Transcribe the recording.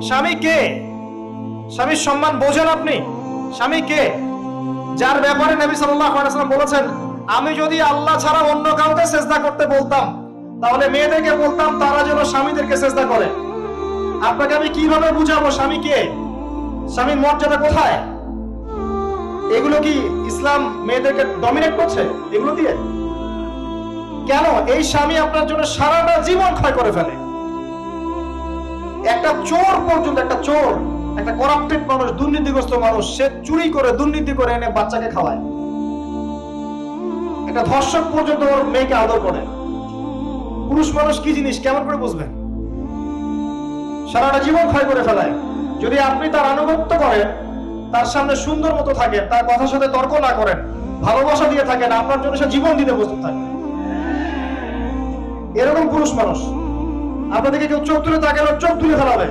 স্বামী কে? স্বামীর সম্মান বোঝেন আপনি? স্বামী কে? যার ব্যাপারে নবী সাল্লাল্লাহু আলাইহি ওয়াসাল্লাম বলেছেন, আমি যদি আল্লাহ ছাড়া অন্য কাউকে সিজদা করতে বলতাম, তাহলে মেয়েদেরকে বলতাম তারা যেন স্বামীদেরকে সিজদা করে। আপনাকে আমি কিভাবে বুঝাবো স্বামী কে? স্বামীর মর্যাদা কোথায়? এগুলো কি ইসলাম মেয়েদেরকে ডমিনেট করছে এগুলো দিয়ে? কেন? এই স্বামী আপনার জন্য সারাটা জীবন ক্ষয় করে ফেলে। একটা চোর পর্যন্ত, একটা চোর, একটা করাপ্টেড মানুষ, দুর্নীতিগ্রস্ত মানুষ, সে চুরি করে দুর্নীতি করে এনে বাচ্চাকে খাওয়ায়। একটা ধর্ষক পর্যন্ত ওর মেয়েকে আদর করে। পুরুষ মানুষ কি জিনিস কেমন করে বুঝবেন? সারাটা জীবন ক্ষয় করে ফেলায়। যদি আপনি তার আনুগত্য করেন, তার সামনে সুন্দর মতো থাকেন, তার কথার সাথে তর্ক না করেন, ভালোবাসা দিয়ে থাকেন, আপনার জন্য সে জীবন দিতে প্রস্তুত থাকে। এরকম পুরুষ মানুষ আপনাদেরকে কেউ চোখ তুলে তাকালে চোখ তুলে ফেলাবে।